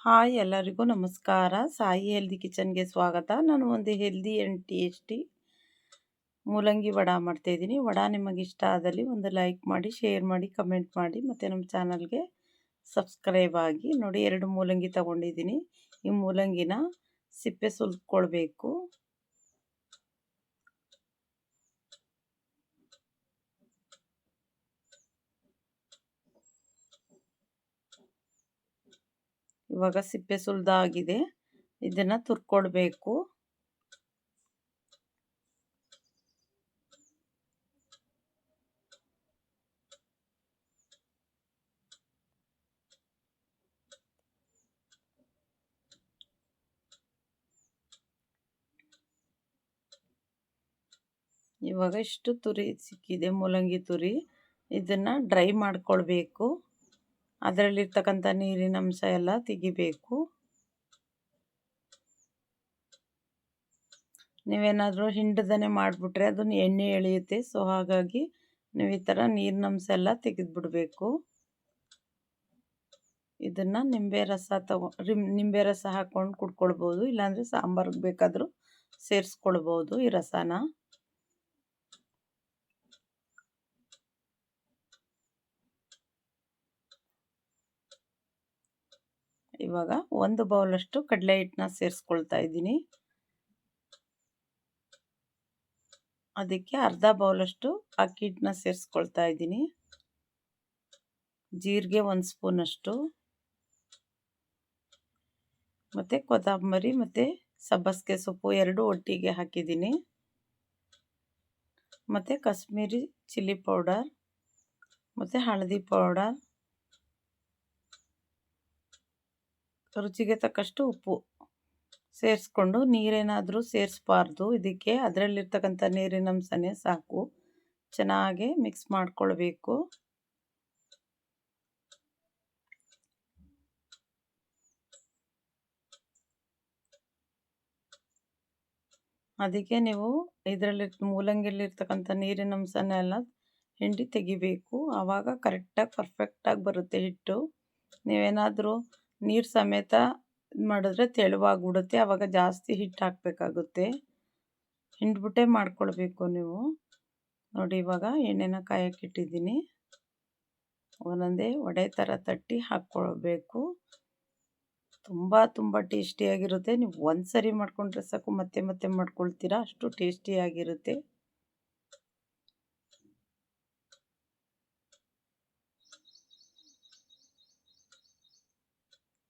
Hi ಎಲ್ಲರಿಗೂ ನಮಸ್ಕಾರ. Sai healthy ಕಿಚನ್ಗೆ ಸ್ವಾಗತ. ನಾನು ಒಂದು ಹೆಲ್ದಿ ಆ್ಯಂಡ್ ಟೇಸ್ಟಿ ಮೂಲಂಗಿ ವಡ ಮಾಡ್ತಾಯಿದ್ದೀನಿ. ವಡ ನಿಮಗೆ ಇಷ್ಟ ಆದಲ್ಲಿ ಒಂದು ಲೈಕ್ ಮಾಡಿ, ಶೇರ್ ಮಾಡಿ, ಕಮೆಂಟ್ ಮಾಡಿ ಮತ್ತು ನಮ್ಮ ಚಾನಲ್ಗೆ ಸಬ್ಸ್ಕ್ರೈಬ್ ಆಗಿ. ನೋಡಿ, 2 ಮೂಲಂಗಿ ತಗೊಂಡಿದ್ದೀನಿ. ಈ ಮೂಲಂಗಿನ ಸಿಪ್ಪೆ ಸುಲ್ಕೊಳ್ಬೇಕು. ಇವಾಗ ಸಿಪ್ಪೆ ಸುಲಿದಾಗಿದೆ. ಇದನ್ನು ತುರ್ಕೊಳ್ಬೇಕು. ಇವಾಗ ಇಷ್ಟು ತುರಿ ಸಿಕ್ಕಿದೆ, ಮೂಲಂಗಿ ತುರಿ. ಇದನ್ನು ಡ್ರೈ ಮಾಡ್ಕೊಳ್ಬೇಕು. ಅದರಲ್ಲಿರ್ತಕ್ಕಂಥ ನೀರಿನ ಅಂಶ ಎಲ್ಲ ತೆಗಿಬೇಕು. ನೀವೇನಾದರೂ ಹಿಂಡದನೆ ಮಾಡಿಬಿಟ್ರೆ ಅದನ್ನು ಎಣ್ಣೆ ಎಳೆಯುತ್ತೆ. ಸೊ ಹಾಗಾಗಿ ನೀವು ಈ ಥರ ನೀರಿನ ಅಂಶ ಎಲ್ಲ ತೆಗೆದುಬಿಡಬೇಕು. ಇದನ್ನು ನಿಂಬೆ ರಸ ಹಾಕ್ಕೊಂಡು ಕುಡ್ಕೊಳ್ಬೋದು, ಇಲ್ಲಾಂದರೆ ಸಾಂಬಾರಿಗೆ ಬೇಕಾದರೂ ಸೇರಿಸ್ಕೊಳ್ಬೋದು ಈ ರಸನ. ಇವಾಗ 1 ಬೌಲಷ್ಟು ಕಡಲೆ ಹಿಟ್ಟನ್ನ ಸೇರಿಸ್ಕೊಳ್ತಾ ಇದ್ದೀನಿ. ಅದಕ್ಕೆ ಅರ್ಧ ಬೌಲಷ್ಟು ಅಕ್ಕಿ ಹಿಟ್ಟನ್ನ ಸೇರಿಸ್ಕೊಳ್ತಾ ಇದ್ದೀನಿ. ಜೀರಿಗೆ 1 ಸ್ಪೂನಷ್ಟು, ಮತ್ತು ಕೊತ್ತಂಬರಿ ಮತ್ತು ಸಬ್ಬಸಿಗೆ ಸೊಪ್ಪು 2 ಒಟ್ಟಿಗೆ ಹಾಕಿದ್ದೀನಿ. ಮತ್ತು ಕಾಶ್ಮೀರಿ ಚಿಲ್ಲಿ ಪೌಡರ್ ಮತ್ತು ಹಳದಿ ಪೌಡರ್, ರುಚಿಗೆ ತಕ್ಕಷ್ಟು ಉಪ್ಪು ಸೇರಿಸ್ಕೊಂಡು, ನೀರೇನಾದರೂ ಸೇರಿಸಬಾರ್ದು ಇದಕ್ಕೆ. ಅದರಲ್ಲಿರ್ತಕ್ಕಂಥ ನೀರಿನ ಅಂಶನೇ ಸಾಕು. ಚೆನ್ನಾಗಿ ಮಿಕ್ಸ್ ಮಾಡ್ಕೊಳ್ಬೇಕು. ಅದಕ್ಕೆ ನೀವು ಇದರಲ್ಲಿ ಮೂಲಂಗಿಯಲ್ಲಿರ್ತಕ್ಕಂಥ ನೀರಿನ ಅಂಶನೆಲ್ಲ ಹಿಂಡಿ ತೆಗಿಬೇಕು. ಆವಾಗ ಕರೆಕ್ಟಾಗಿ ಪರ್ಫೆಕ್ಟಾಗಿ ಬರುತ್ತೆ ಹಿಟ್ಟು. ನೀವೇನಾದರೂ ನೀರು ಸಮೇತ ಮಾಡಿದ್ರೆ ತೆಳುವಾಗಿಬಿಡುತ್ತೆ. ಆವಾಗ ಜಾಸ್ತಿ ಹಿಟ್ಟು ಹಾಕಬೇಕಾಗುತ್ತೆ. ಹಿಂಡ್ಬಿಟ್ಟೆ ಮಾಡ್ಕೊಳ್ಬೇಕು ನೀವು. ನೋಡಿ, ಇವಾಗ ಎಣ್ಣೆನ ಕಾಯಕ್ಕೆ ಇಟ್ಟಿದ್ದೀನಿ. ಒಂದೊಂದೇ ವಡೆ ಥರ ತಟ್ಟಿ ಹಾಕ್ಕೊಳ್ಬೇಕು. ತುಂಬ ಟೇಸ್ಟಿಯಾಗಿರುತ್ತೆ. ನೀವು ಒಂದು ಸರಿ ಮಾಡ್ಕೊಂಡ್ರೆ ಸಾಕು, ಮತ್ತೆ ಮತ್ತೆ ಮಾಡ್ಕೊಳ್ತೀರಾ, ಅಷ್ಟು ಟೇಸ್ಟಿಯಾಗಿರುತ್ತೆ.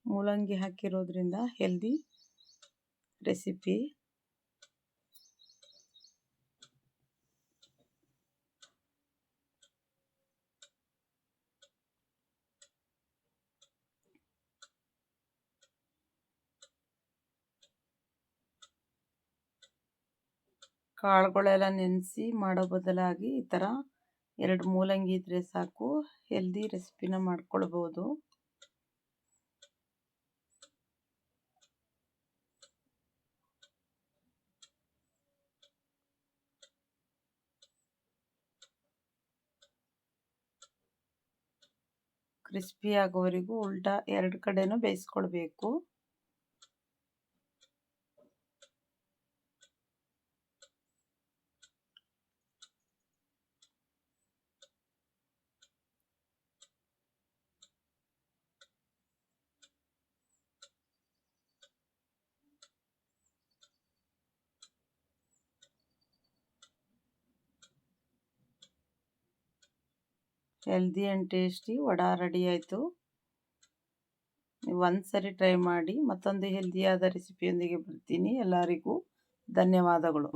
ಮೂಲಂಗಿ ಹಾಕಿರೋದ್ರಿಂದ ಹೆಲ್ದಿ ರೆಸಿಪಿ. ಕಾಳುಗಳೆಲ್ಲ ನೆನೆಸಿ ಮಾಡೋ ಬದಲಾಗಿ ಈ ಥರ 2 ಮೂಲಂಗಿ ಇದ್ದರೆ ಸಾಕು, ಹೆಲ್ದಿ ರೆಸಿಪಿನ ಮಾಡ್ಕೊಳ್ಬೋದು. ಕ್ರಿಸ್ಪಿ ಆಗೋವರೆಗೂ ಉಲ್ಟಾ 2 ಕಡೆನೂ ಬೇಯಿಸ್ಕೊಳ್ಬೇಕು. Healthy and tasty vada ready ಆಯಿತು. ನೀವು ಒಂದು ಸರಿ ಟ್ರೈ ಮಾಡಿ. ಮತ್ತೊಂದು ಹೆಲ್ದಿಯಾದ ರೆಸಿಪಿಯೊಂದಿಗೆ ಬರ್ತೀನಿ. ಎಲ್ಲರಿಗೂ ಧನ್ಯವಾದಗಳು.